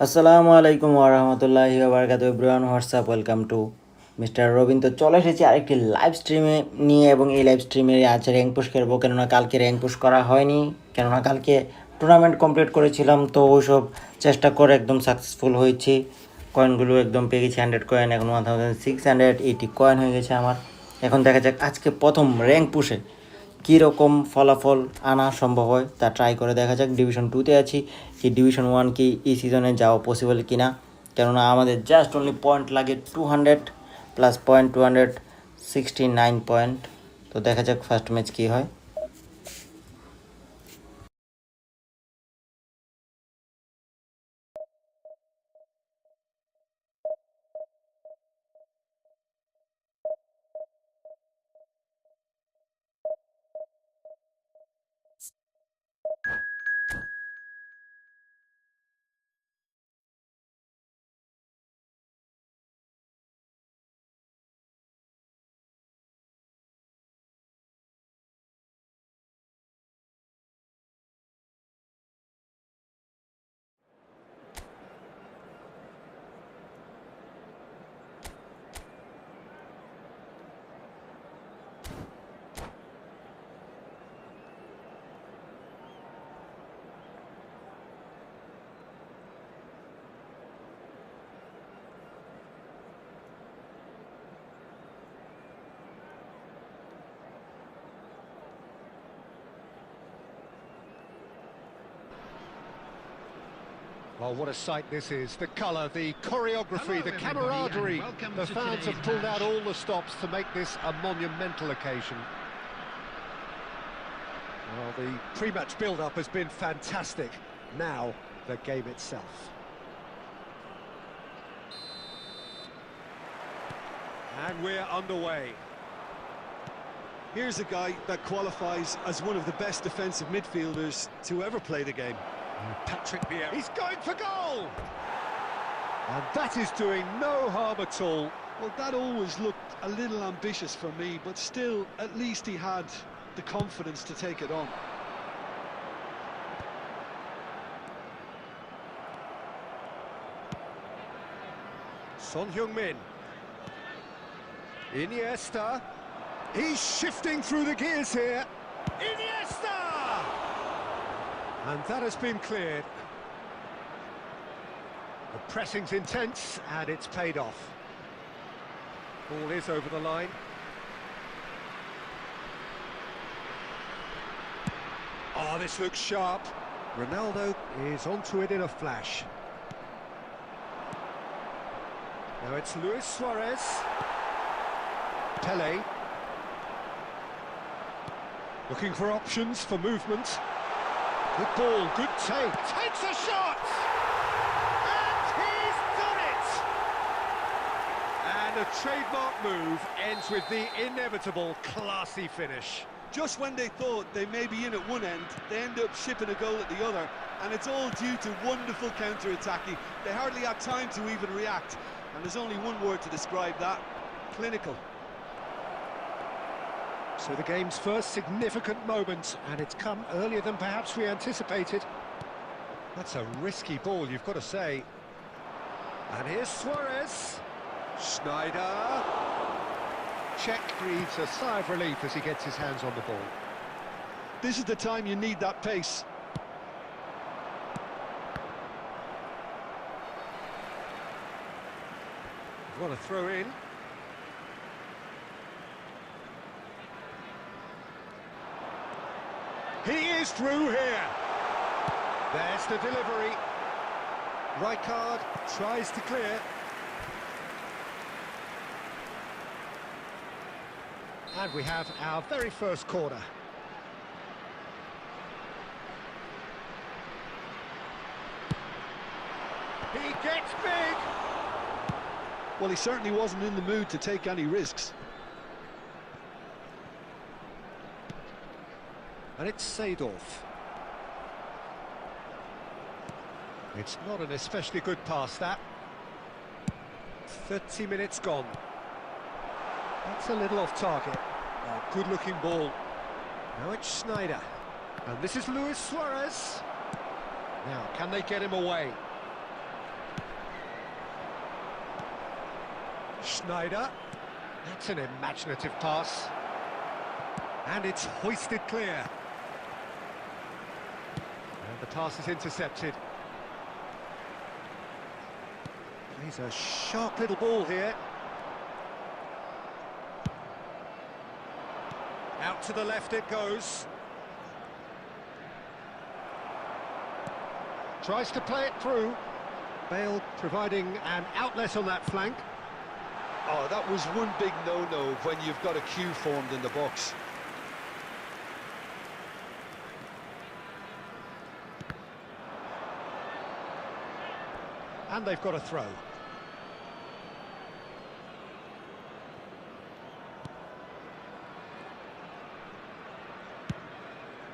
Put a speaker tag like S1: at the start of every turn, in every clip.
S1: আসসালামু আলাইকুম ওরহামতুল্লাহি ওয়াবারাকাতুহু everyone WhatsApp welcome to MrRawBean। তো চলে এসেছি আরেকটি লাইভ স্ট্রিমে নিয়ে, এবং এই লাইভ স্ট্রিমে আজ র্যাঙ্ক পুশ করবো। কেননা কালকে র্যাঙ্ক পুশ করা হয়নি, কেননা কালকে টুর্নামেন্ট কমপ্লিট করেছিলাম। তো ওইসব চেষ্টা করে একদম সাকসেসফুল হয়েছি। কয়েনগুলো একদম পেয়ে গেছি 100 কয়েন, এখন 1680 কয়েন হয়ে গেছে আমার। এখন দেখা যাক আজকে প্রথম র্যাঙ্ক পুশে কীরকম ফলাফল আনা সম্ভব হয় তা ট্রাই করে দেখা যাক। ডিভিশন 2তে আছি, কি ডিভিশন 1 কি এই সিজনে যাওয়া পসিবল কি না, কেননা আমাদের জাস্ট অনলি পয়েন্ট লাগে 200 প্লাস পয়েন্ট 269 পয়েন্ট। তো দেখা যাক ফার্স্ট ম্যাচ কী হয়।
S2: Well, what a sight this is. The colour, the choreography, the camaraderie. The fans have pulled out all the stops to make this a monumental occasion. Well, the pre-match build-up has been fantastic. Now, the game itself. And we're underway.
S3: Here's a guy that qualifies as one of the best defensive midfielders to ever play the game.
S2: Patrick Vieira. He's going for goal! And that is doing no harm at all.
S3: Well, that always looked a little ambitious for me, but still, at least he had the confidence to take it on.
S2: Son Heung-min. Iniesta. He's shifting through the gears here. Iniesta! And that has been cleared. The pressing's intense, and it's paid off. Ball is over the line. Oh, this looks sharp. Ronaldo is onto it in a flash. Now it's Luis Suarez. Pele. Looking for options for movement. Good ball, good take. Takes a shot! And he's done it! And a trademark move ends with the inevitable classy finish.
S3: Just when they thought they may be in at one end, they end up shipping a goal at the other, and it's all due to wonderful counter-attacking. They hardly had time to even react, and there's only one word to describe that: clinical.
S2: So the game's first significant moment, and it's come earlier than perhaps we anticipated. That's a risky ball, you've got to say. And here's Suarez. Schneider. Czech breathes a sigh of relief as he gets his hands on the ball.
S3: This is the time you need that pace.
S2: Want to throw in. He is through here. There's the delivery. Rijkaard tries to clear. And we have our very first corner. He gets big.
S3: Well, he certainly wasn't in the mood to take any risks.
S2: And it's Seedorf. It's not an especially good pass, that. 30 minutes gone. That's a little off target. Oh, good-looking ball. Now it's Schneider. And this is Luis Suarez. Now, can they get him away? Schneider. That's an imaginative pass. And it's hoisted clear. And the pass is intercepted. He's a sharp little ball here. Out to the left it goes. Tries to play it through. Bale providing an outlet on that flank.
S3: Oh, that was one big no-no when you've got a queue formed in the box.
S2: And they've got a throw.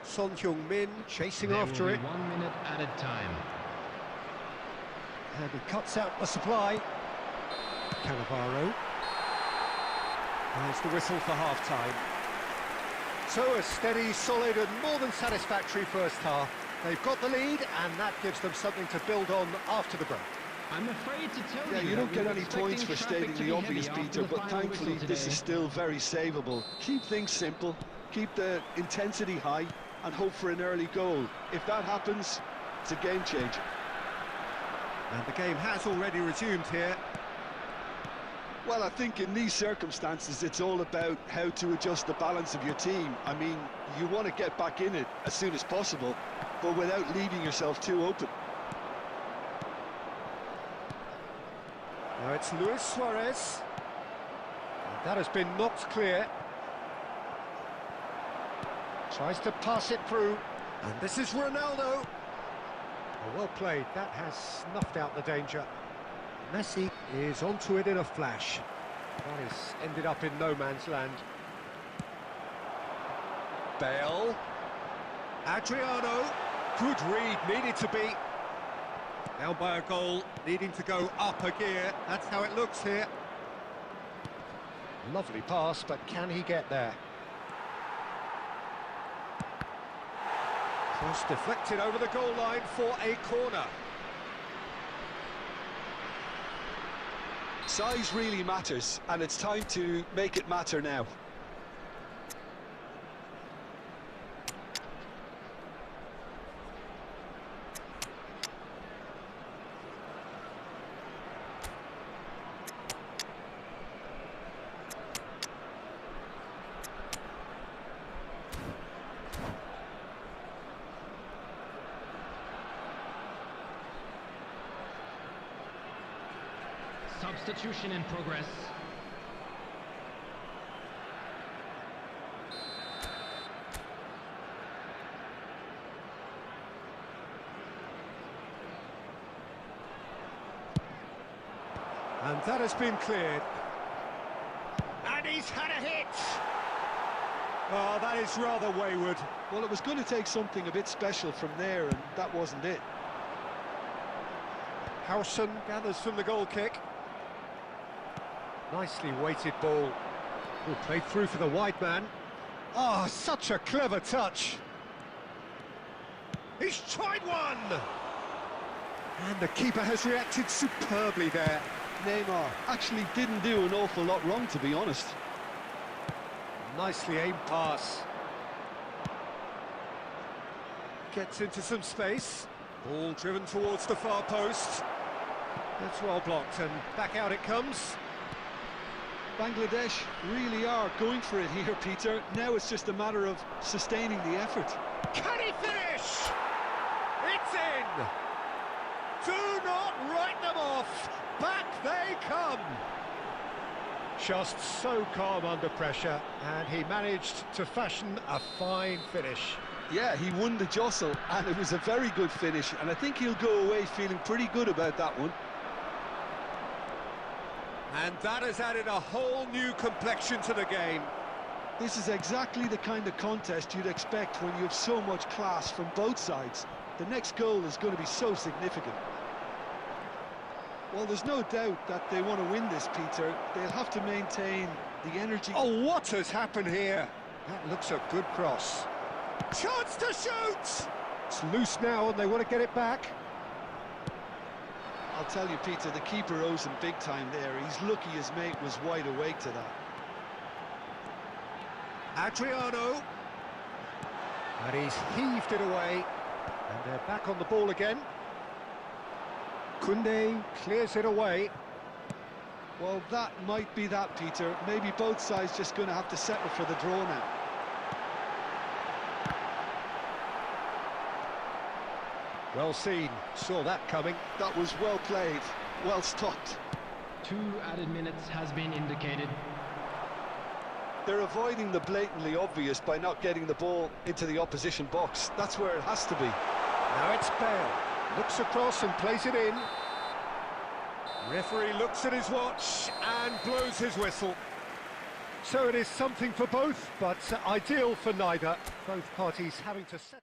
S2: Son Heung-min chasing after it.
S4: 1 minute at a time.
S2: And he cuts out the supply. Cannavaro. There's the whistle for half-time. So a steady, solid and more than satisfactory first half. They've got the lead and that gives them something to build on after the break.
S4: I'm afraid to tell
S3: Yeah,
S4: you
S3: you don't
S4: that
S3: get
S4: we were
S3: any
S4: expecting
S3: points for
S4: traffic
S3: stating
S4: to
S3: the
S4: be
S3: obvious,
S4: heavy after
S3: Peter,
S4: the
S3: but
S4: final
S3: thankfully
S4: whistle
S3: this
S4: today.
S3: is still very savable. Keep things simple, keep the intensity high, and hope for an early goal. If that happens, it's a game changer.
S2: And the game has already resumed here.
S3: Well, I think in these circumstances, it's all about how to adjust the balance of your team. I mean, you want to get back in it as soon as possible, but without leaving yourself too open.
S2: Now it's Luis Suarez. And that has been knocked clear. Tries to pass it through. And this is Ronaldo. Oh, well played. That has snuffed out the danger. Messi is onto it in a flash. That has ended up in no man's land. Bale. Adriano. Good read, needed to be. Down by a goal, needing to go up a gear. That's how it looks here. Lovely pass, but can he get there? Cross deflected over the goal line for a corner.
S3: Size really matters, and it's time to make it matter now.
S4: Substitution in progress.
S2: And that has been cleared. And he's had a hit! Oh, that is rather wayward.
S3: Well, it was going to take something a bit special from there, and that wasn't it.
S2: Howson gathers from the goal kick. Nicely weighted ball. Ooh, played through for the wide man. Oh, such a clever touch. He's tried one! And the keeper has reacted superbly there.
S3: Neymar actually didn't do an awful lot wrong, to be honest.
S2: Nicely aimed pass. Gets into some space. Ball driven towards the far post. That's well blocked, and back out it comes.
S3: Bangladesh really are going for it here, Peter. Now it's just a matter of sustaining the effort.
S2: Can he finish? It's in! Do not write them off! Back they come! Just so calm under pressure, and he managed to fashion a fine finish.
S3: Yeah, he won the jostle, and it was a very good finish, and I think he'll go away feeling pretty good about that one.
S2: And that has added a whole new complexion to the game.
S3: This is exactly the kind of contest you'd expect when you have so much class from both sides. The next goal is going to be so significant. Well, there's no doubt that they want to win this, Peter. They'll have to maintain the energy.
S2: Oh, what has happened here? That looks a good cross. Chance to shoot! It's loose now and they want to get it back.
S3: I'll tell you, Peter, the keeper owes him big time there. He's lucky his mate was wide awake to that.
S2: Adriano. And he's heaved it away. And they're back on the ball again. Koundé clears it away.
S3: Well, that might be that, Peter. Maybe both sides just going to have to settle for the draw now.
S2: Well seen, saw that coming.
S3: That was well played, well stopped.
S4: 2 added minutes has been indicated.
S3: They're avoiding the blatantly obvious by not getting the ball into the opposition box. That's where it has to be.
S2: Now it's Bale. Looks across and plays it in. Referee looks at his watch and blows his whistle. So it is something for both, but ideal for neither. Both parties having to set.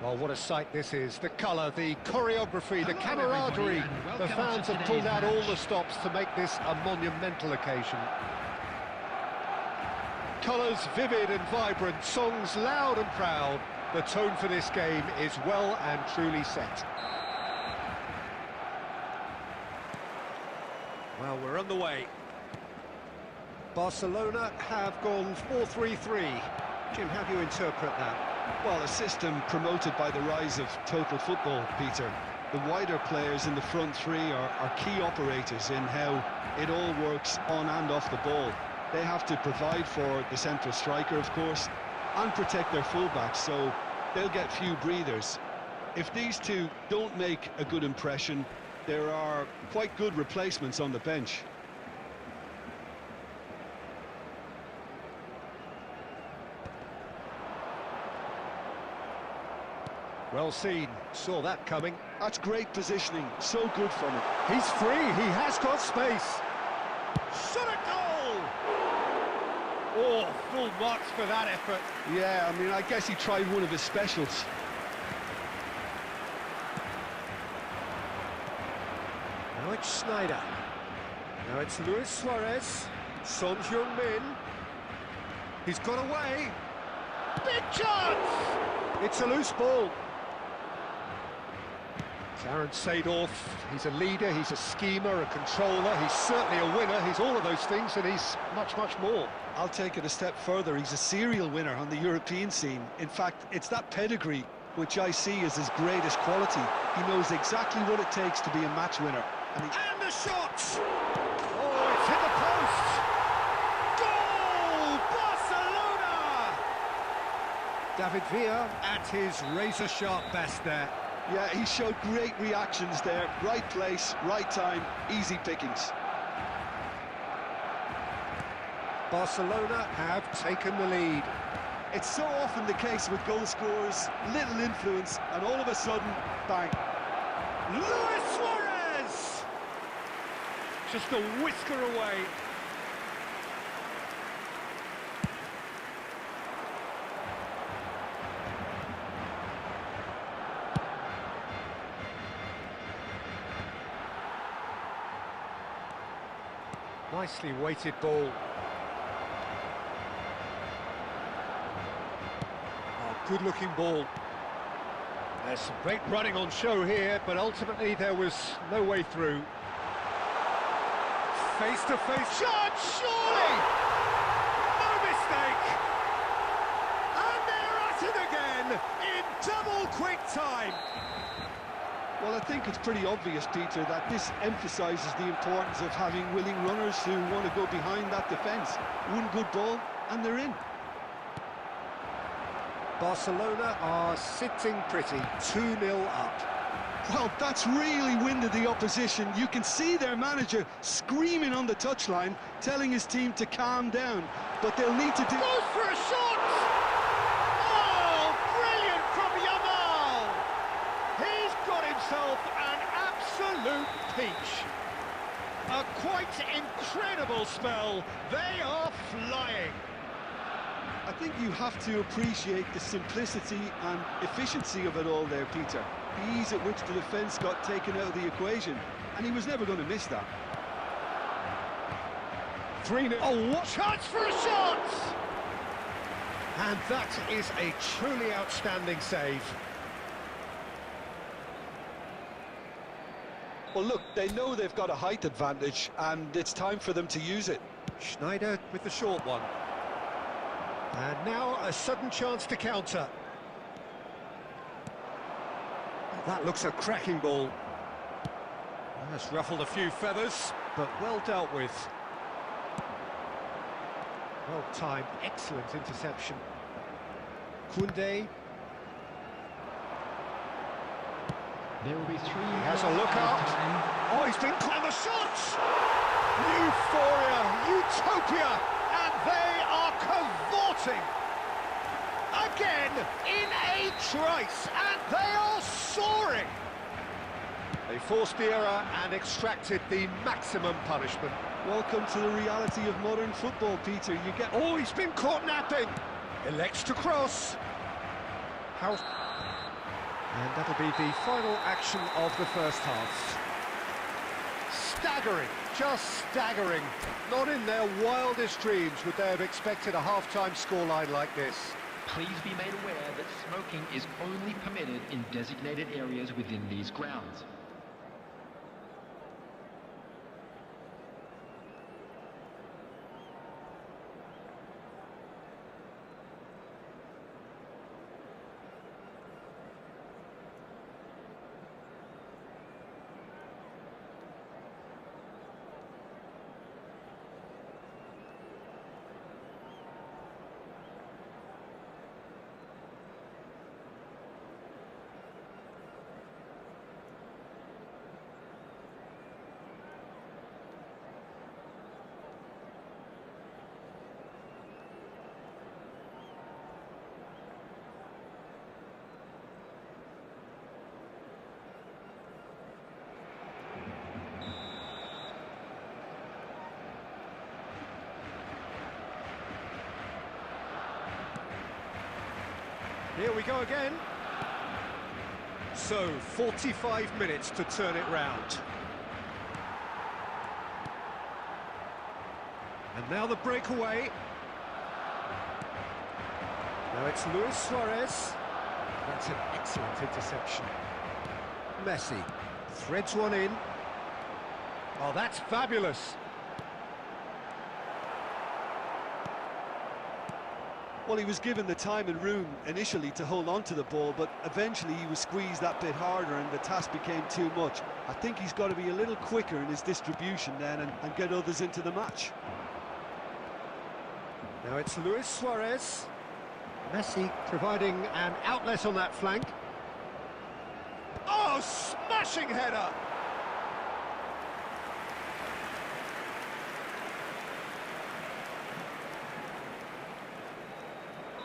S2: Well, what a sight this is. The colour, the choreography, the
S4: Hello,
S2: camaraderie.
S4: everybody, and
S2: The
S4: welcome
S2: fans
S4: to
S2: have pulled
S4: today's
S2: out all
S4: match.
S2: the stops to make this a monumental occasion. Colours vivid and vibrant, songs loud and proud. The tone for this game is well and truly set. Well, we're on the way. Barcelona have gone 4-3-3. Jim, how do you interpret that?
S3: Well, a system promoted by the rise of total football, Peter. The wider players in the front three are key operators in how it all works on and off the ball. They have to provide for the central striker, of course, and protect their fullbacks, so they'll get few breathers. If these two don't make a good impression, there are quite good replacements on the bench.
S2: Well seen, saw that coming.
S3: That's great positioning, so good from him.
S2: He's free, he has got space. Shot a goal! Oh, full marks for that effort.
S3: Yeah, I mean, I guess he tried one of his specials.
S2: Now it's Schneider. Now it's Luis Suarez. Son Heung-min. He's got away. Big chance! It's a loose ball. Aaron Seedorf, he's a leader, he's a schemer, a controller, he's certainly a winner, he's all of those things, and he's much, much more.
S3: I'll take it a step further. He's a serial winner on the European scene. In fact, it's that pedigree which I see as his greatest quality. He knows exactly what it takes to be a match winner. And the shot!
S2: Oh, it's hit the post!
S3: Goal! Barcelona!
S2: David Villa at his razor-sharp best there.
S3: Yeah, he showed great reactions there. Right place, right time, easy pickings.
S2: Barcelona have taken the lead.
S3: It's so often the case with goal scorers, little influence, and all of a sudden, bang.
S2: Luis Suarez! Just a whisker away. Nicely weighted ball. Good-looking ball. There's some great running on show here, but ultimately there was no way through. Face-to-face shot, surely! No mistake! And they're at it again in double quick time.
S3: Well, I think it's pretty obvious, Peter, that this emphasises the importance of having willing runners who want to go behind that defence. One good ball, and they're in.
S2: Barcelona are sitting pretty, 2-0 up.
S3: Well, that's really winded the opposition. You can see their manager screaming on the touchline, telling his team to calm down. But they'll need to do...
S2: Goes for a shot! Oh, brilliant from Yamal! He's got himself an absolute peach. A quite incredible spell. They are flying.
S3: I think you have to appreciate the simplicity and efficiency of it all there, Peter. The ease at which the defence got taken out of the equation, and he was never going to miss that.
S2: 3-0. Oh, what chance for a shot! And that is a truly outstanding save.
S3: Well, look, they know they've got a height advantage, and it's time for them to use it.
S2: Schneider with the short one. And now a sudden chance to counter. That looks a cracking ball. That's ruffled a few feathers, but well dealt with. Well timed, excellent interception. Koundé.
S4: There will be 3.
S2: He has a look out. Oh, he's been clever shots! Euphoria, utopia, and they are cavorting. Again, in a trice, and they are soaring. They forced the error and extracted the maximum punishment.
S3: Welcome to the reality of modern football, Peter. You get...
S2: Oh, he's been caught napping. Elects to cross. How... And that'll be the final action of the first half. Staggering, just staggering. Not in their wildest dreams would they have expected a half-time scoreline like this.
S4: Please be made aware that smoking is only permitted in designated areas within these grounds.
S2: Here we go again. So, 45 minutes to turn it round. And now the breakaway. Now it's Luis Suarez. That's an excellent interception. Messi. Threads one in. Oh, that's fabulous.
S3: Well, he was given the time and room initially to hold on to the ball, but eventually he was squeezed that bit harder and the task became too much. I think he's got to be a little quicker in his distribution then and get others into the match.
S2: Now it's Luis Suarez. Messi providing an outlet on that flank. Oh, smashing header!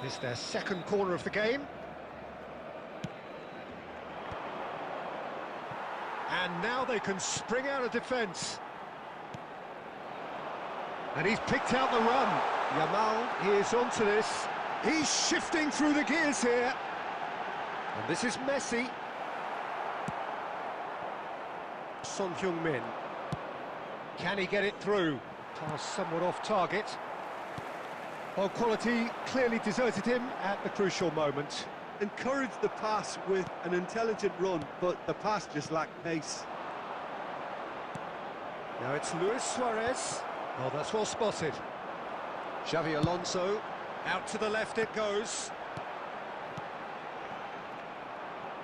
S2: This is their second corner of the game. And now they can spring out of defence. And he's picked out the run. Yamal is onto this. He's shifting through the gears here. And this is Messi. Son Heung-min. Can he get it through? Pass somewhat off target. Well, quality clearly deserted him at the crucial moment.
S3: Encouraged the pass with an intelligent run, but the pass just lacked pace.
S2: Now it's Luis Suarez. Oh, that's well spotted. Xavi Alonso. Out to the left it goes.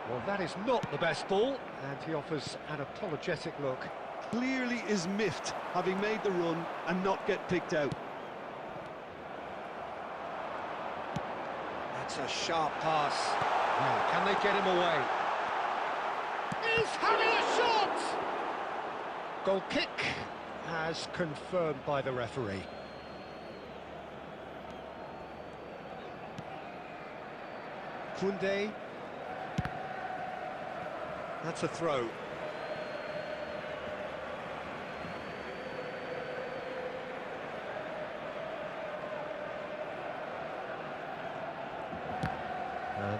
S2: Well, that is not the best ball, and he offers an apologetic look.
S3: Clearly is miffed, having made the run and not get picked out.
S2: That's a sharp pass. Now, can they get him away? He's having a shot! Goal kick, as confirmed by the referee. Koundé. That's a throw.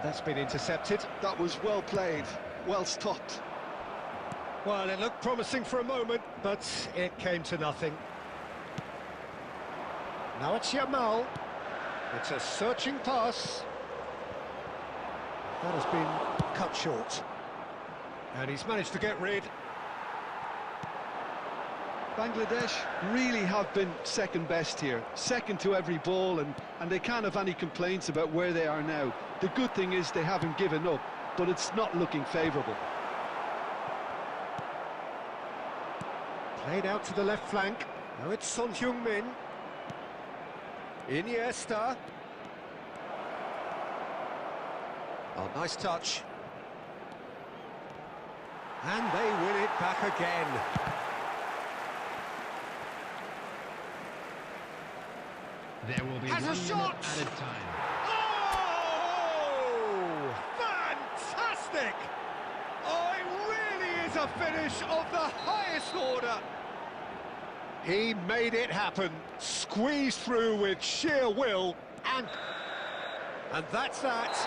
S2: That's been intercepted.
S3: That was well played, well stopped.
S2: Well, it looked promising for a moment, but it came to nothing. Now it's Yamal. It's a searching pass. That has been cut short. And he's managed to get rid.
S3: Bangladesh really have been second best here, second to every ball, and they can't have any complaints about where they are now. The good thing is they haven't given up, but it's not looking favourable.
S2: Played out to the left flank. Now it's Son Heung-min. Iniesta. Oh, nice touch. And they win it back again.
S4: There will be
S2: Has a
S4: 1 minute
S2: shot!
S4: added time.
S2: Oh! Fantastic! Oh, it really is a finish of the highest order. He made it happen, squeezed through with sheer will, and that's that.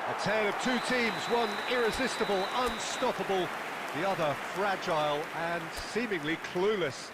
S2: A tale of two teams, one irresistible, unstoppable, the other fragile and seemingly clueless.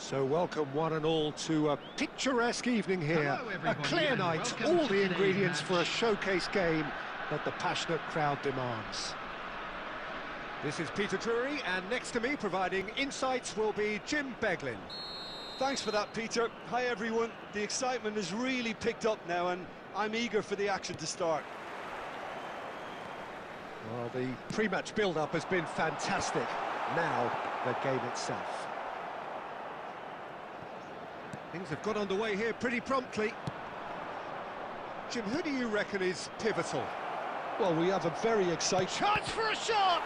S2: So welcome one and all to a picturesque evening here.
S4: Hello,
S2: A
S4: everybody,
S2: clear
S4: and
S2: night,
S4: welcome
S2: all
S4: to
S2: the
S4: today's
S2: ingredients
S4: match.
S2: for a showcase game that the passionate crowd demands. This is Peter Drury, and next to me providing insights will be Jim Beglin.
S3: Thanks for that, Peter. Hi, everyone. The excitement has really picked up now, and I'm eager for the action to start.
S2: Well, the pre-match build-up has been fantastic. Now, the game itself. Things have got underway here pretty promptly. Jim, who do you reckon is pivotal?
S3: Well, we have a very exciting...
S2: Chance for a shot!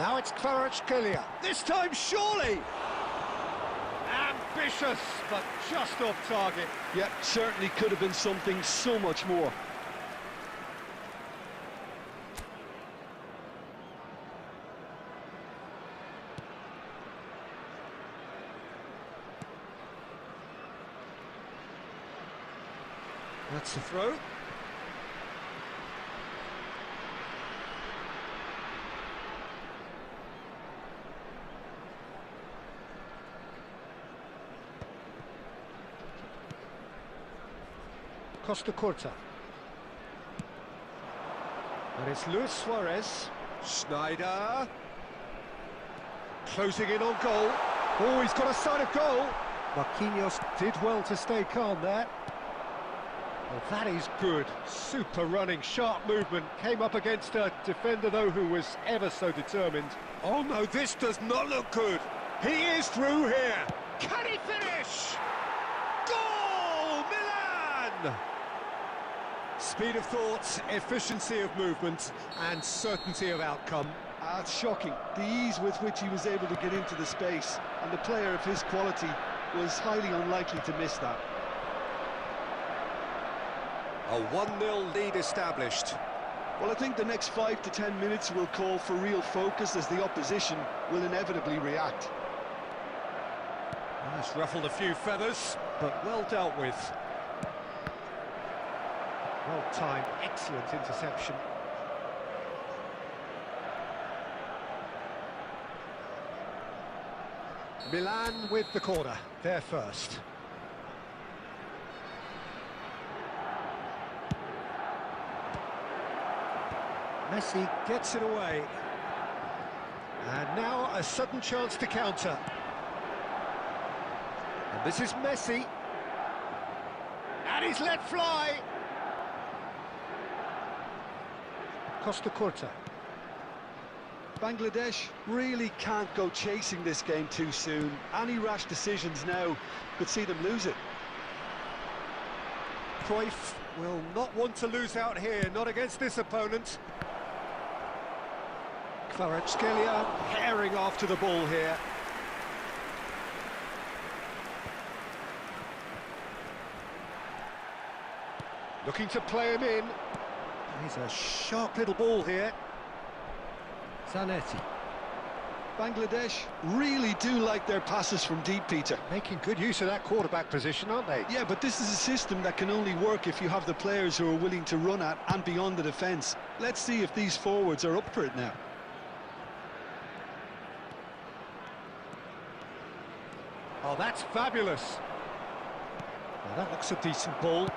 S2: Now it's Kvaratskhelia. This time, surely! Ambitious, but just off target.
S3: Yep, certainly could have been something so much more.
S2: That's the throw. Costa Curta. And it's Luis Suarez. Schneider. Closing in on goal. Oh, he's got a sight of goal. Marquinhos did well to stay calm there. Well, that is good. Super running, sharp movement. Came up against a defender, though, who was ever so determined. Oh, no, this does not look good. He is through here. Can he finish? Goal! Milan! Speed of thought, efficiency of movement, and certainty of outcome.
S3: It's shocking, the ease with which he was able to get into the space, and the player of his quality was highly unlikely to miss that.
S2: A 1-0 lead established.
S3: Well, I think the next 5 to 10 minutes will call for real focus, as the opposition will inevitably react.
S2: That's ruffled a few feathers, but well dealt with. Well timed, excellent interception. Milan with the corner, they're first. Messi gets it away. And now a sudden chance to counter. And this is Messi. And he's let fly. Costa Curta.
S3: Bangladesh really can't go chasing this game too soon. Any rash decisions now could see them lose it.
S2: Cruyff will not want to lose out here, not against this opponent. Kvaratskhelia herring after the ball here. Looking to play him in. He's a sharp little ball here. Zanetti.
S3: Bangladesh really do like their passes from deep, Peter.
S2: Making good use of that quarterback position, aren't they?
S3: Yeah, but this is a system that can only work if you have the players who are willing to run at and beyond the defence. Let's see if these forwards are up for it now.
S2: Oh, that's fabulous. Well, that looks a decent ball.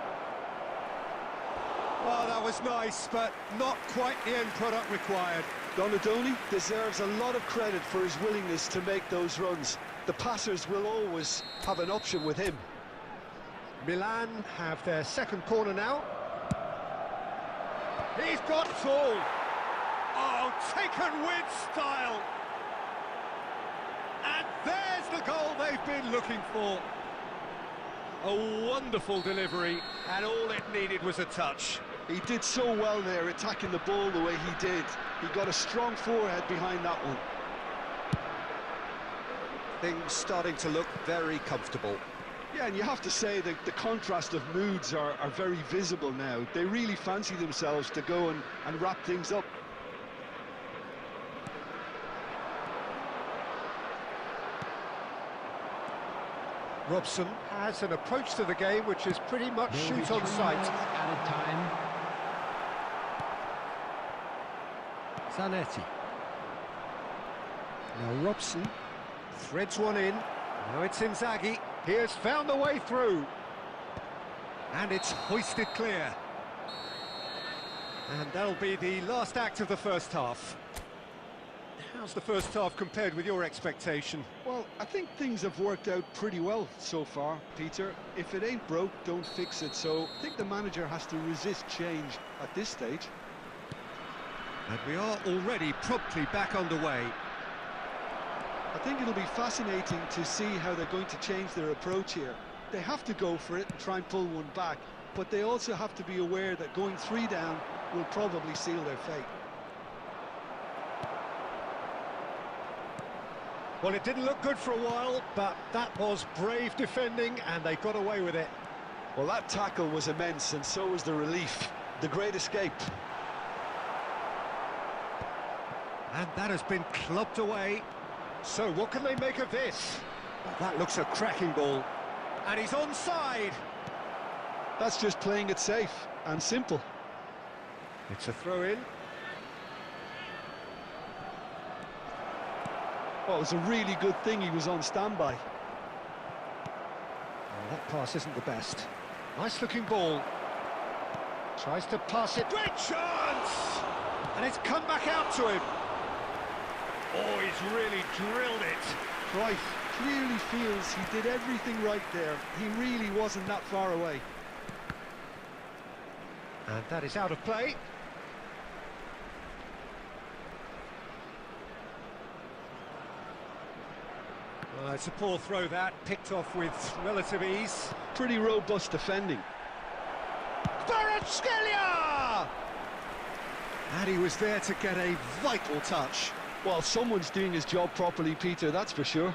S2: Oh, that was nice, but not quite the end product required.
S3: Donadoni deserves a lot of credit for his willingness to make those runs. The passers will always have an option with him.
S2: Milan have their second corner now. He's got full. Oh, taken with style. And there's the goal they've been looking for. A wonderful delivery, and all it needed was a touch.
S3: He did so well there, attacking the ball the way he did. He got a strong forehead behind that one.
S2: Things starting to look very comfortable.
S3: Yeah, and you have to say that the contrast of moods are very visible now. They really fancy themselves to go and wrap things up.
S2: Robson has an approach to the game which is pretty much shoot on sight.
S4: Added time.
S2: Zanetti. Now Robson Threads one in. Now it's Inzaghi. He has found the way through. And it's hoisted clear. And that'll be the last act of the first half. How's the first half compared with your expectation?
S3: Well, I think things have worked out pretty well so far, Peter. If it ain't broke, don't fix it. So I think the manager has to resist change at this stage.
S2: And we are already promptly back underway.
S3: I think it'll be fascinating to see how they're going to change their approach here. They have to go for it and try and pull one back, but they also have to be aware that going 3 down will probably seal their fate.
S2: Well, it didn't look good for a while, but that was brave defending, and they got away with it.
S3: Well, that tackle was immense, and so was the relief. The great escape.
S2: And that has been clubbed away. So what can they make of this? Well, that looks a cracking ball. And he's onside.
S3: That's just playing it safe and simple.
S2: It's a throw-in.
S3: Well, it was a really good thing he was on standby.
S2: Well, that pass isn't the best. Nice-looking ball. Tries to pass it. Great chance! And it's come back out to him. Oh, he's really drilled it.
S3: Cruyff clearly feels he did everything right there. He really wasn't that far away.
S2: And that is out of play. It's a poor throw that, picked off with relative ease.
S3: Pretty robust defending.
S2: Kvaratskhelia! And he was there to get a vital touch.
S3: Well, someone's doing his job properly, Peter, that's for sure.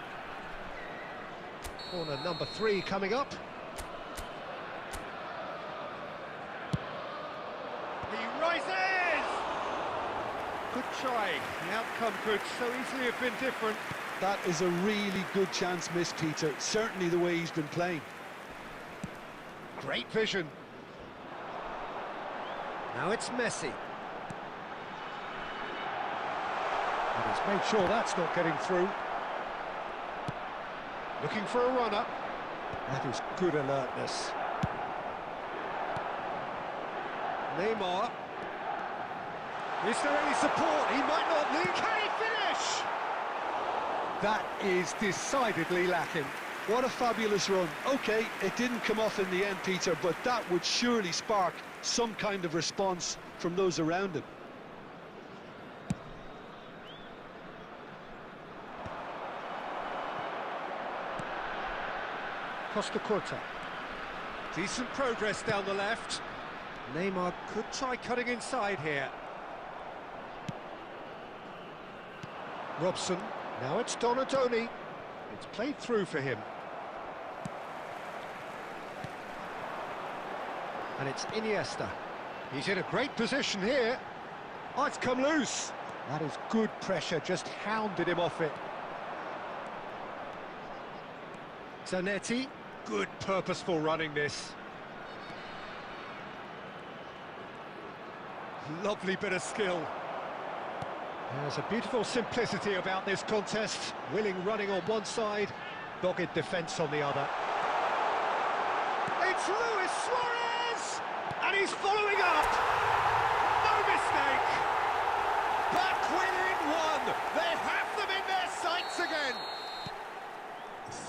S2: Corner number 3 coming up. He rises! Good try. The outcome could so easily have been different.
S3: That is a really good chance missed, Peter. Certainly the way he's been playing.
S2: Great vision. Now it's Messi. And he's made sure that's not getting through. Looking for a run-up. That is good alertness. Neymar. Is there any support? He might not lead. Can he finish? That is decidedly lacking.
S3: What a fabulous run. OK, it didn't come off in the end, Peter, but that would surely spark some kind of response from those around him.
S2: Costa Curta. Decent progress down the left. Neymar could try cutting inside here. Robson. Now it's Donadoni. It's played through for him. And it's Iniesta. He's in a great position here. Oh, it's come loose. That is good pressure, just hounded him off it. Zanetti. Good purposeful running this. Lovely bit of skill. There's a beautiful simplicity about this contest. Willing running on one side, dogged defence on the other. It's Luis Suarez! And he's following up! No mistake! Back within one! They have them in their sights again!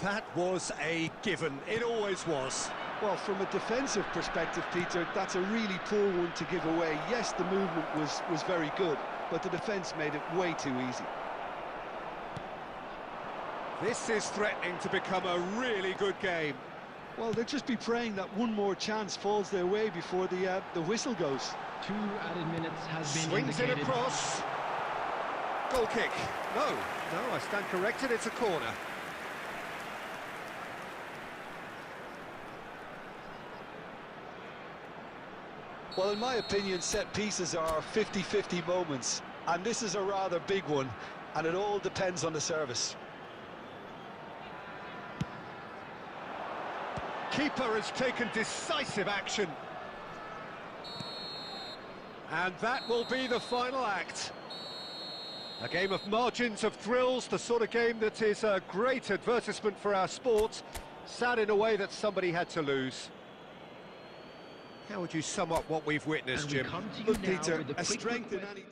S2: That was a given. It always was.
S3: Well, from a defensive perspective, Peter, that's a really poor one to give away. Yes, the movement was very good, but the defence made it way too easy.
S2: This is threatening to become a really good game.
S3: Well, they'll just be praying that one more chance falls their way before the whistle goes.
S4: 2 added minutes has been
S2: Swings it
S4: indicated.
S2: across. Goal kick. No, I stand corrected, it's a corner.
S3: Well, in my opinion, set pieces are 50-50 moments, and this is a rather big one, and it all depends on the service.
S2: Keeper has taken decisive action. And that will be the final act. A game of margins of thrills, the sort of game that is a great advertisement for our sport. Sad in a way that somebody had to lose. How would you sum up what we've witnessed,
S4: And we
S2: Jim?
S4: come to you
S3: Look,
S4: now
S3: Peter,
S4: with
S3: a
S4: quick
S3: strength in
S4: request.
S3: any...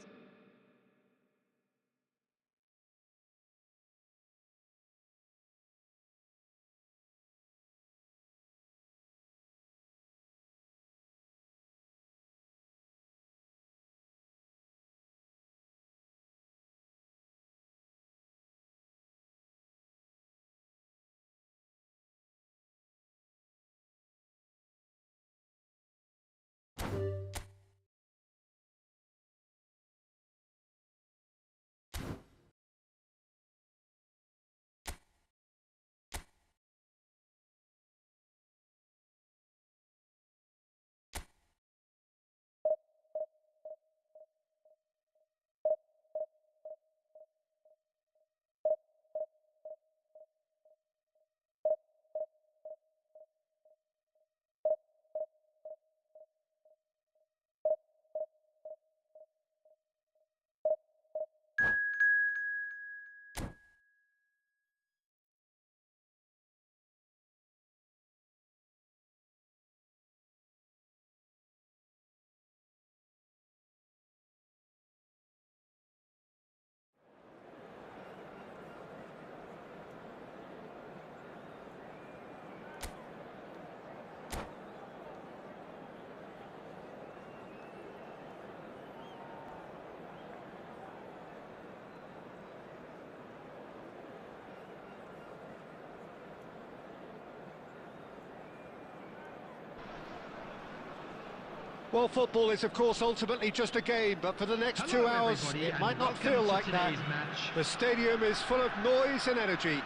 S2: Well, football is, of course, ultimately just a game, but for the next 2 hours,
S4: everybody,
S2: it
S4: and
S2: might not
S4: welcome
S2: feel
S4: to
S2: like that.
S4: today's match.
S2: The stadium is full of noise and energy.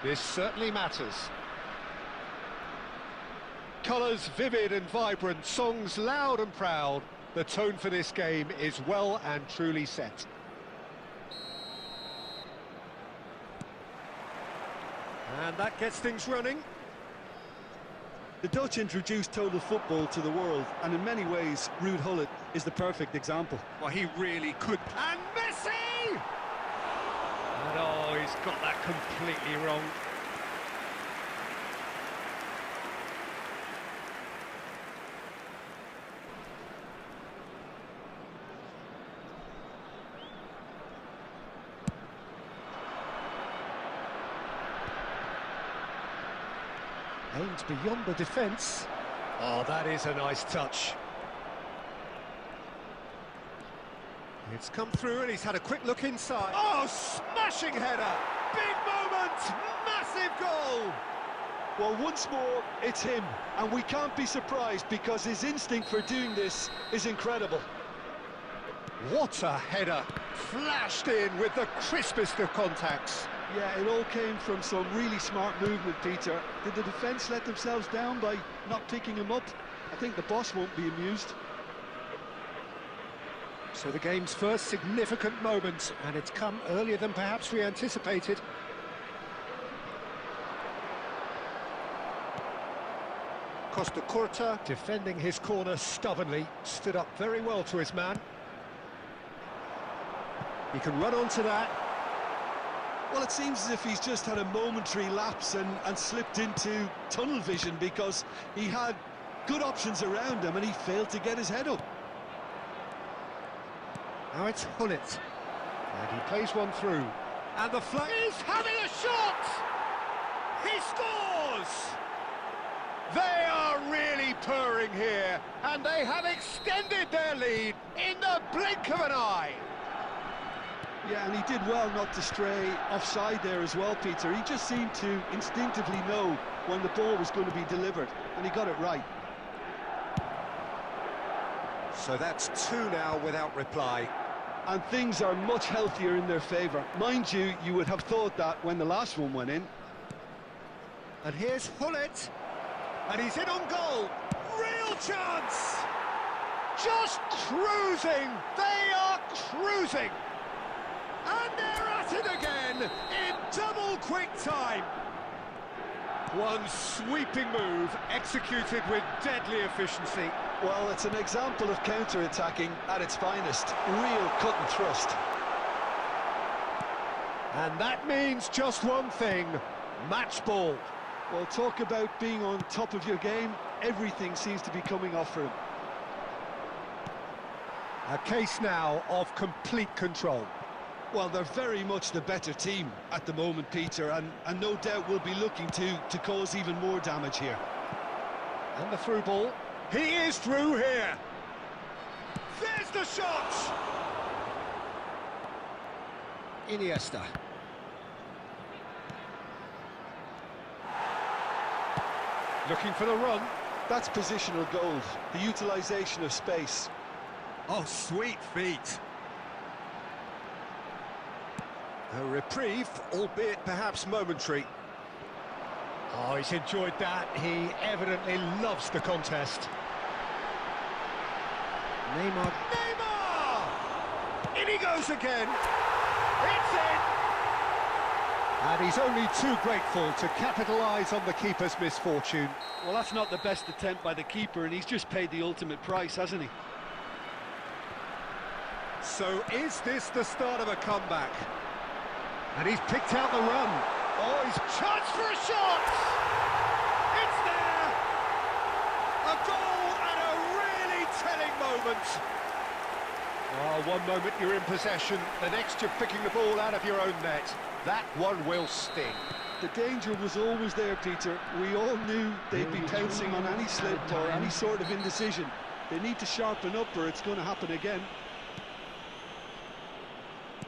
S2: This certainly matters. Colours vivid and vibrant, songs loud and proud. The tone for this game is well and truly set. And that gets things running.
S3: The Dutch introduced total football to the world, and in many ways, Ruud Gullit is the perfect example.
S2: Well, he really could. And Messi! And oh, he's got that completely wrong. Aimed beyond the defence. Oh, that is a nice touch. It's come through and he's had a quick look inside. Oh, smashing header! Big moment! Massive goal!
S3: Well, once more, it's him, and we can't be surprised because his instinct for doing this is incredible.
S2: What a header! Flashed in with the crispest of contacts.
S3: Yeah, it all came from some really smart movement, Peter. Did the defence let themselves down by not picking him up? I think the boss won't be amused.
S2: So the game's first significant moment, and it's come earlier than perhaps we anticipated. Costa Curta, defending his corner stubbornly, stood up very well to his man. He can run onto that.
S3: Well, it seems as if he's just had a momentary lapse and slipped into tunnel vision because he had good options around him and he failed to get his head up.
S2: Now it's Gullit, and he plays one through. And the flag is having a shot! He scores! They are really purring here, and they have extended their lead in the blink of an eye.
S3: Yeah, and he did well not to stray offside there as well, Peter. He just seemed to instinctively know when the ball was going to be delivered, and he got it right.
S2: So that's two now without reply.
S3: And things are much healthier in their favour. Mind you, you would have thought that when the last one went in.
S2: And here's Gullit, and he's in on goal. Real chance! Just cruising! They are cruising! And they're at it again in double quick time. One sweeping move executed with deadly efficiency.
S3: Well, it's an example of counter-attacking at its finest. Real cut and thrust.
S2: And that means just one thing, match ball. Well, talk about being on top of your game. Everything seems to be coming off for him. A case now of complete control. Well, they're very much the better team at the moment, Peter, and no doubt will be looking to cause even more damage here. And the through ball. He is through here. There's the shot! Iniesta. Looking for the run. That's positional goal, the utilisation of space. Oh, sweet feet. A reprieve, albeit perhaps momentary. Oh, he's enjoyed that. He evidently loves the contest. Neymar! In he goes again! It's in! And he's only too grateful to capitalise on the keeper's misfortune.
S3: Well, that's not the best attempt by the keeper, and he's just paid the ultimate price, hasn't he?
S2: So is this the start of a comeback? And he's picked out the run. Oh, he's charged for a shot! It's there! A goal at a really telling moment. Oh, one moment you're in possession, the next you're picking the ball out of your own net. That one will sting.
S3: The danger was always there, Peter. We all knew they'd be pouncing on any slip or any sort of indecision. They need to sharpen up or it's going to happen again.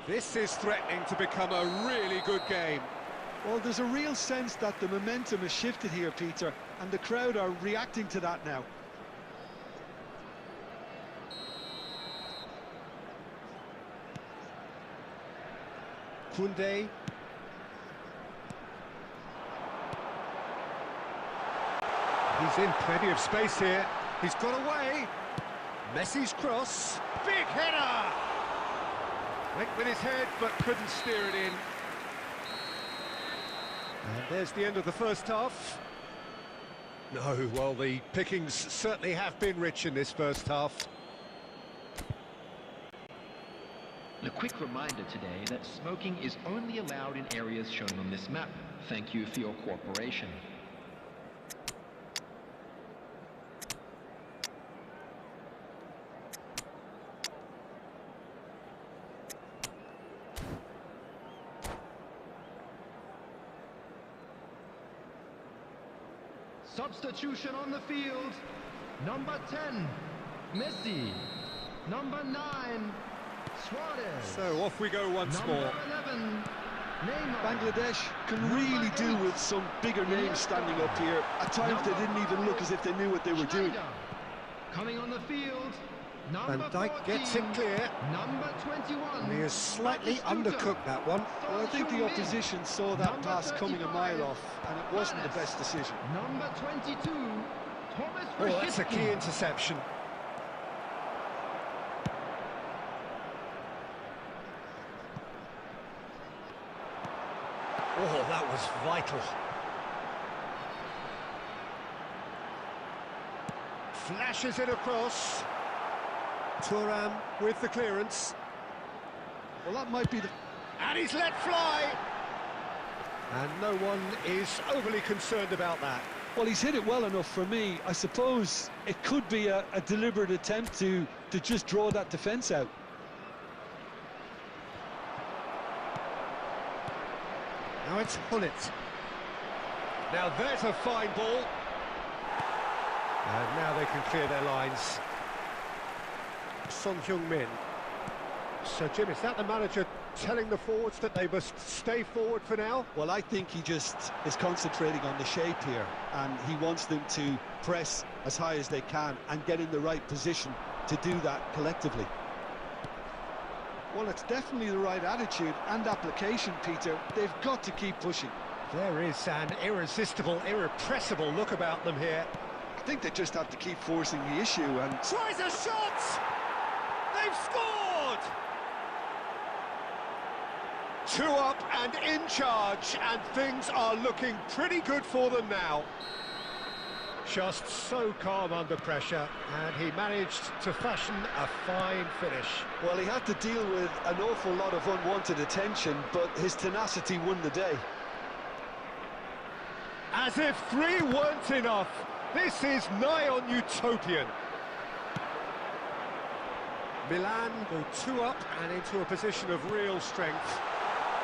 S2: This is threatening to become a really good game.
S3: Well, there's a real sense that the momentum has shifted here, Peter, and the crowd are reacting to that now.
S2: Koundé. He's in plenty of space here. He's got away. Messi's cross. Big header! Went with his head, but couldn't steer it in. And there's the end of the first half. No, well, the pickings certainly have been rich in this first half.
S4: A quick reminder today that smoking is only allowed in areas shown on this map. Thank you for your cooperation. Substitution on the field. Number 10, Messi. Number 9, Suarez.
S2: So off we go once
S4: Number
S2: more.
S4: 11, Neymar.
S2: Bangladesh can really do with some bigger names standing up here. At times they didn't even look as if they knew what they were doing.
S4: Schneider. Coming on the field,
S2: Van
S4: number
S2: Dijk
S4: 14,
S2: gets it clear.
S4: Number 21.
S2: He has slightly undercooked that one.
S3: Well, I think the opposition saw that pass coming a mile off, and it wasn't the best decision.
S4: Number 22, Thomas
S2: Oh, that's a key
S4: Rashicki.
S2: interception. Oh, that was vital. Flashes it across. Thuram with the clearance.
S3: Well, that might be the...
S2: And he's let fly. And no one is overly concerned about that.
S3: Well, he's hit it well enough for me. I suppose it could be a deliberate attempt to just draw that defence out.
S2: Now it's Hullet. Now there's a fine ball. And now they can clear their lines. Son Heung-min. So, Jim, is that the manager telling the forwards that they must stay forward for now?
S3: Well, I think he just is concentrating on the shape here, and he wants them to press as high as they can and get in the right position to do that collectively. Well, it's definitely the right attitude and application, Peter. They've got to keep pushing.
S2: There is an irresistible, irrepressible look about them here.
S3: I think they just have to keep forcing the issue and...
S2: Tries a shot! They've scored! 2 up and in charge, and things are looking pretty good for them now. Just so calm under pressure, and he managed to fashion a fine finish.
S3: Well, he had to deal with an awful lot of unwanted attention, but his tenacity won the day.
S2: As if 3 weren't enough, this is nigh on utopian. Milan go 2 up and into a position of real strength.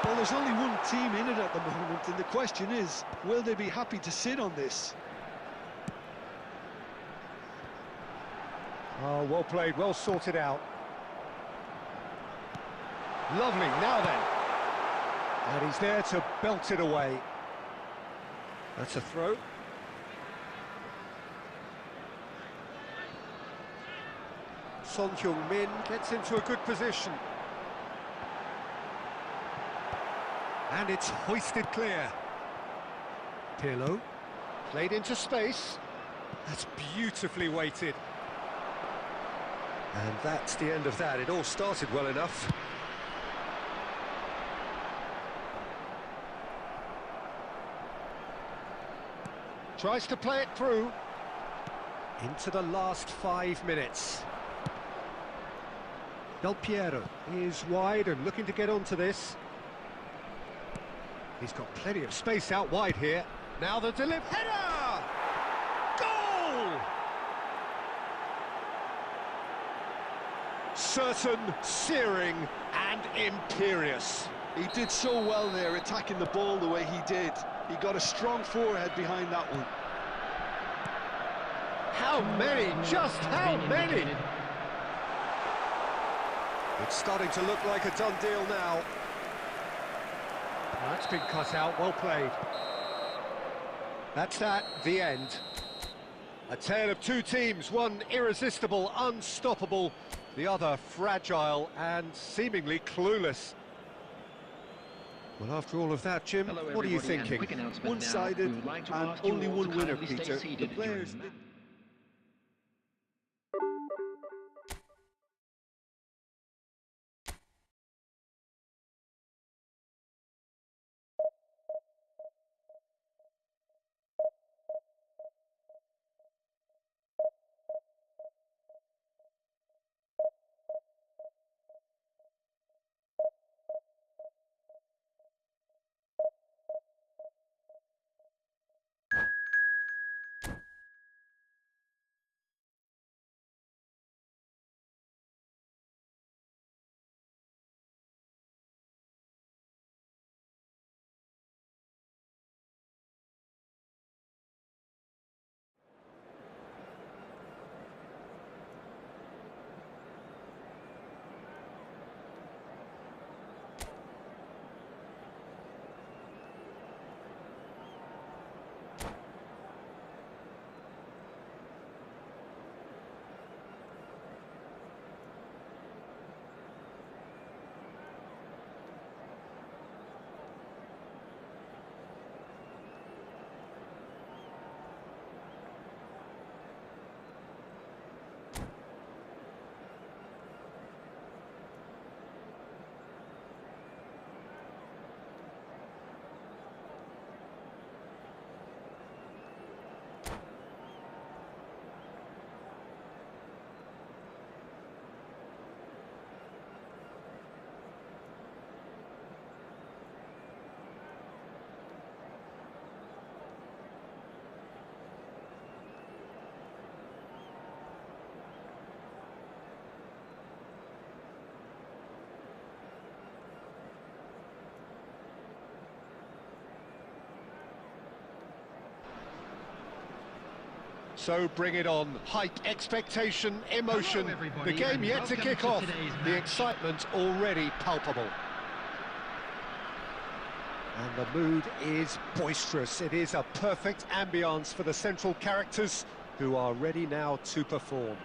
S3: Well, there's only one team in it at the moment, and the question is, will they be happy to sit on this?
S2: Oh, well played, well sorted out. Lovely, now then. And he's there to belt it away. That's a throw. Son Heung-min gets into a good position. And it's hoisted clear. Pirlo, played into space. That's beautifully weighted. And that's the end of that. It all started well enough. Tries to play it through. Into the last 5 minutes. Del Piero is wide and looking to get onto this. He's got plenty of space out wide here. Now the delivery. Header! Goal! Certain, searing and imperious.
S3: He did so well there, attacking the ball the way he did. He got a strong forehead behind that one.
S2: How many? Just how many? It's starting to look like a done deal now. That's been cut out, well played. That's that, the end. A tale of 2 teams, one irresistible, unstoppable, the other fragile and seemingly clueless. Well, after all of that, Jim,
S4: Hello,
S2: what are you
S4: everybody, and
S2: thinking?
S4: quick announcement now.
S3: One-sided
S4: We would like to
S3: and
S4: ask you
S3: only
S4: all
S3: one
S4: to
S3: winner,
S4: kindly stay
S3: Peter. The
S4: seated during
S3: players...
S4: the match.
S2: So bring it on. Hype, expectation, emotion.
S4: Hello, everybody,
S2: The game
S4: and
S2: yet to
S4: welcome
S2: kick
S4: to
S2: off.
S4: today's
S2: The
S4: match.
S2: excitement already palpable. And the mood is boisterous. It is a perfect ambience for the central characters who are ready now to perform.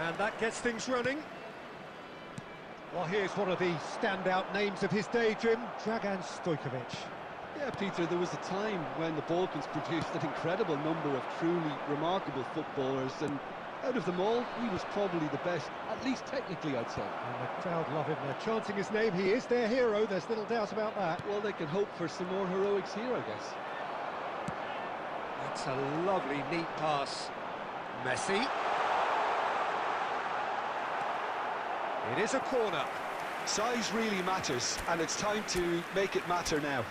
S2: And that gets things running. Well, here's one of the standout names of his day, Jim, Dragan Stojkovic.
S3: Yeah, Peter, there was a time when the Balkans produced an incredible number of truly remarkable footballers, and Out of them all, he was probably the best, at least technically, I'd say.
S2: And the crowd love him. They're chanting his name. He is their hero. There's little doubt about that.
S3: Well, they can hope for some more heroics here, I guess.
S2: That's a lovely, neat pass. Messi. It is a corner.
S3: Size really matters, and it's time to make it matter now.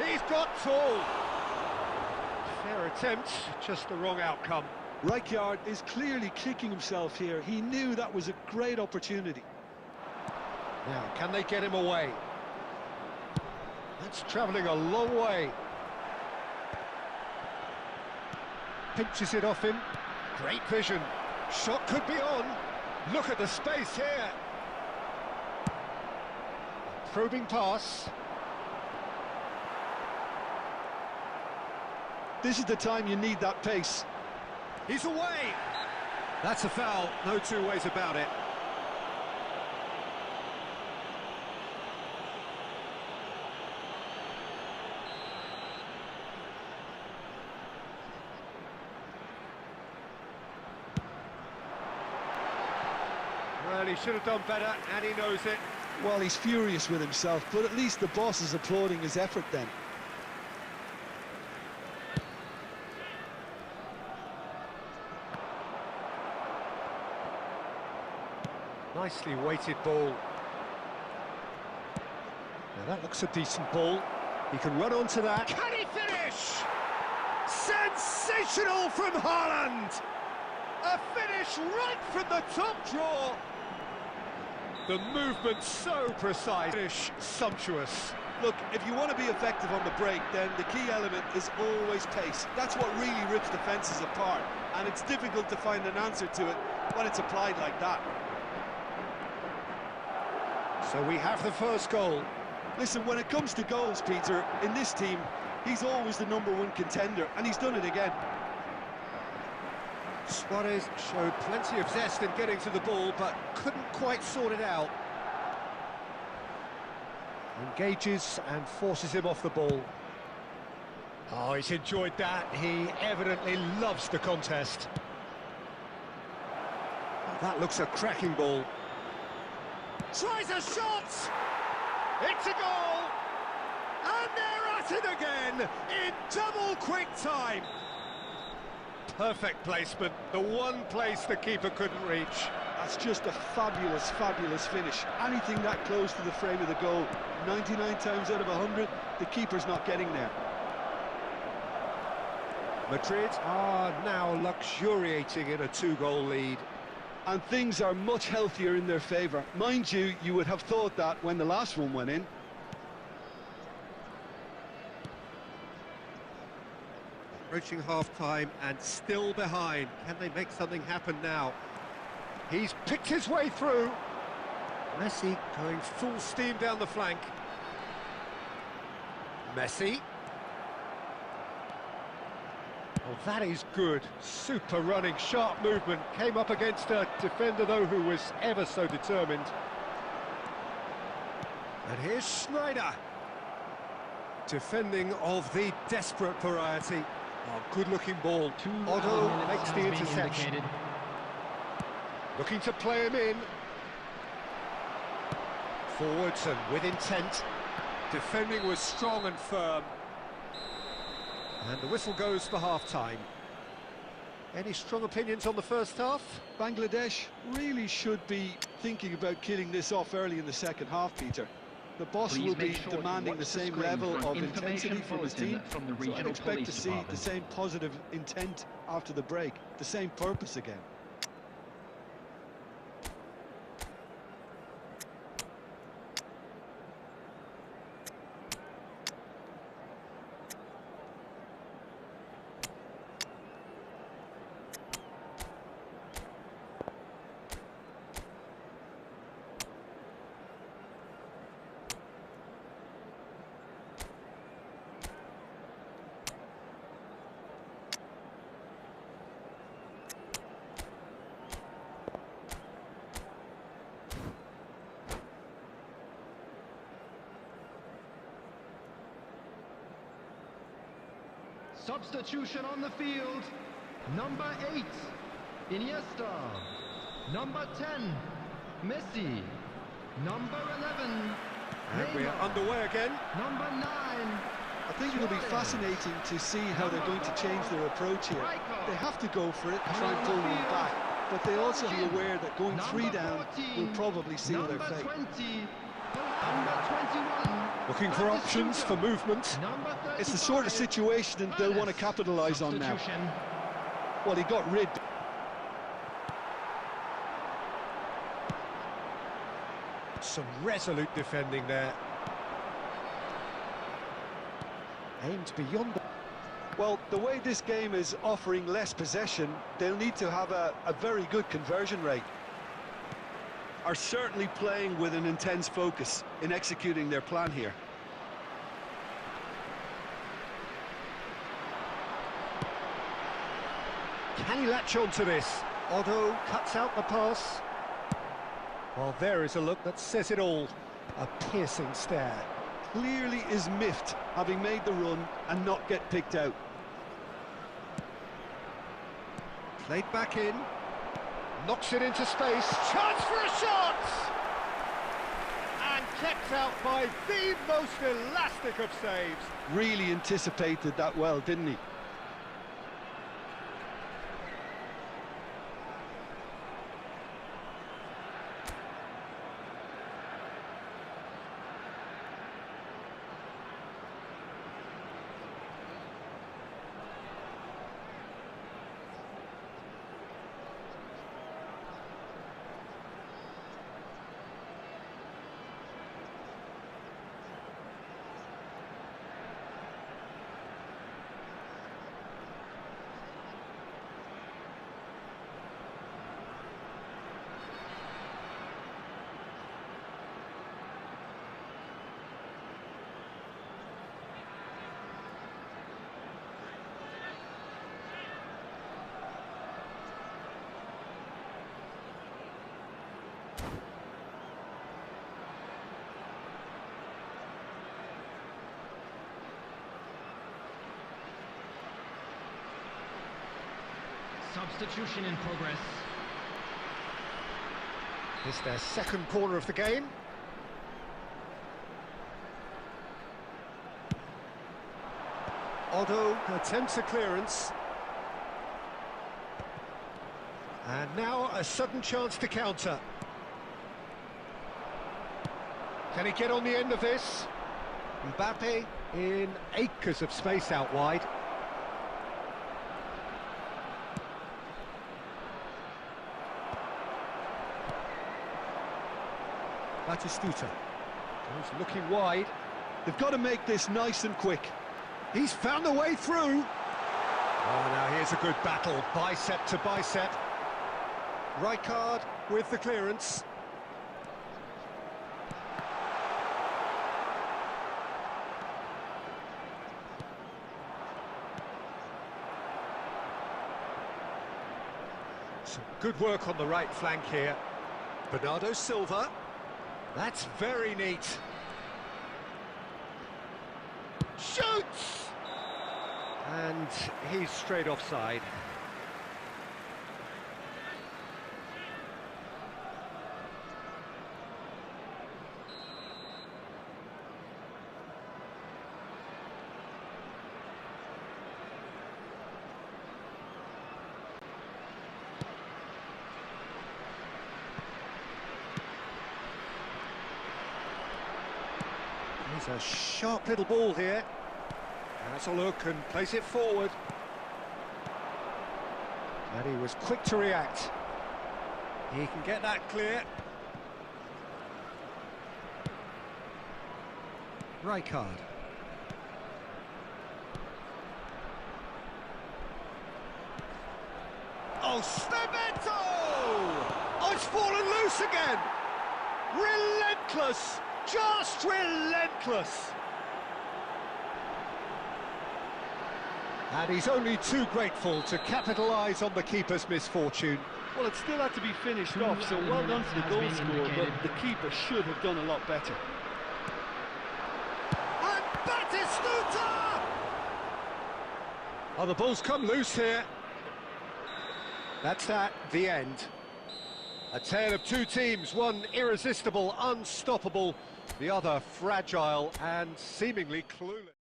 S2: He's got tall. Fair attempt, just the wrong outcome.
S3: Rijkaard is clearly kicking himself here. He knew that was a great opportunity.
S2: Now, can they get him away? That's travelling a long way. Pinches it off him. Great vision. Shot could be on. Look at the space here. Probing pass.
S3: This is the time you need that pace.
S2: He's away. That's a foul. No two ways about it. Well, he should have done better, and he knows it.
S3: Well, he's furious with himself, but at least the boss is applauding his effort then.
S2: Nicely weighted ball. Now that looks a decent ball. He can run onto that. Can he finish? Sensational from Haaland! A finish right from the top draw. The movement so precise. Finish sumptuous.
S3: Look, if you want to be effective on the break, then the key element is always pace. That's what really rips defences apart, and it's difficult to find an answer to it when it's applied like that.
S2: So we have the first goal.
S3: Listen, when it comes to goals, Peter, in this team, he's always the #1 contender, and he's done it again.
S2: Suarez showed plenty of zest in getting to the ball, but couldn't quite sort it out. Engages and forces him off the ball. Oh, he's enjoyed that. He evidently loves the contest. Oh, that looks a cracking ball. Tries a shot! It's a goal! And they're at it again in double quick time. Perfect placement, the one place the keeper couldn't reach.
S3: That's just a fabulous, fabulous finish. Anything that close to the frame of the goal, 99 times out of 100, the keeper's not getting there.
S2: Madrid are now luxuriating in a 2-goal lead.
S3: And things are much healthier in their favour. Mind you, you would have thought that when the last one went in.
S2: Approaching half-time and still behind. Can they make something happen now? He's picked his way through. Messi going full steam down the flank. Messi. Oh, that is good. Super running, sharp movement. Came up against a defender, though, who was ever so determined. And here's Schneider. Defending of the desperate variety. Oh, good-looking ball. Potw makes the interception. Looking to play him in. Forwards and with intent. Defending was strong and firm. And the whistle goes for half-time. Any strong opinions on the first half?
S3: Bangladesh really should be thinking about killing this off early in the second half, Peter. The boss
S4: Please
S3: will be
S4: make sure you
S3: demanding
S4: watch
S3: the same
S4: screen
S3: level
S4: for
S3: of
S4: an
S3: intensity
S4: information
S3: from his team,
S4: bulletin from the
S3: so I'd
S4: regional
S3: expect to
S4: police
S3: see
S4: department.
S3: the same positive intent after the break, the same purpose again.
S4: Substitution on the field. Number 8, Iniesta. Number 10, Messi. Number 11,
S2: And we're
S4: Neymar.
S2: underway again.
S4: Number 9,
S3: I think it'll be
S4: Suarez.
S3: fascinating to see how they're going to change their approach here. They have to go for it and try and pull one back, but they also be aware that going 3 down will probably seal their
S4: Number
S3: fate.
S4: 20, number 21.
S2: Looking for options for movement.
S4: Number 35.
S3: It's the sort of situation that they'll want to capitalise on now.
S4: Substitution.
S3: Well, he got rid.
S2: Some resolute defending there. Aimed beyond the...
S3: Well, the way this game is offering less possession, they'll need to have a very good conversion rate. Are certainly playing with an intense focus in executing their plan here.
S2: Can he latch on to this? Otto cuts out the pass. Well, there is a look that says it all. A piercing stare.
S3: Clearly is miffed, having made the run and not get picked out.
S2: Played back in. Knocks it into space. Chance for a shot! And kept out by the most elastic of saves.
S3: Really anticipated that well, didn't he?
S4: Substitution in progress.
S2: It's their second corner of the game. Otto attempts a clearance. And now a sudden chance to counter. Can he get on the end of this? Mbappe in acres of space out wide. Batistuta. He's looking wide.
S3: They've got to make this nice and quick.
S2: He's found a way through. Oh, now here's a good battle, bicep to bicep. Rijkaard with the clearance. Some good work on the right flank here. Bernardo Silva. That's very neat. Shoots! And he's straight offside. He's a sharp little ball here. Has a look and plays it forward. And he was quick to react. He can get that clear. Rijkaard. Oh, Snevetto! Oh, it's fallen loose again! Relentless! Just relentless! And he's only too grateful to capitalise on the keeper's misfortune.
S3: Well, it still had to be finished off, so well done for the goal scorer, but the keeper should have done a lot better.
S2: And Batistuta! Oh, the ball's come loose here. That's that, the end. A tale of two teams, one irresistible, unstoppable, the other fragile and seemingly clueless.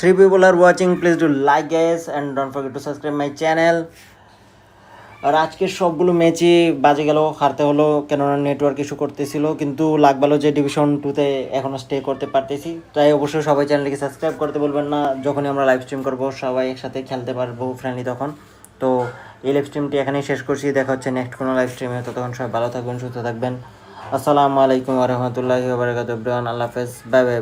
S1: Three people are watching, please do like guys and don't forget to subscribe my channel. আর আজকের সবগুলো ম্যাচই বাজে গেল, হারতে হলো কেননা network issue করতেছিল, কিন্তু লাগ ভালো যে ডিভিশন 2-তে এখনও স্টে করতে পারতেছি। তাই অবশ্যই সবাই চ্যানেলটিকে সাবস্ক্রাইব করতে বলবেন না। যখনই আমরা লাইভ স্ট্রিম করবো সবাই একসাথে খেলতে পারবো ফ্রেন্ডলি তখন। তো এই লাইভ স্ট্রিমটি এখানেই শেষ করছি, দেখা হচ্ছে নেক্সট কোনো লাইভ স্ট্রিমে। ততক্ষণ সবাই ভালো থাকবেন, সুস্থ থাকবেন। আসসালামু আলাইকুম ওয়া রাহমাতুল্লাহি ওয়া বারাকাতুহু। আল্লাহ হাফেজ, বাই বাই।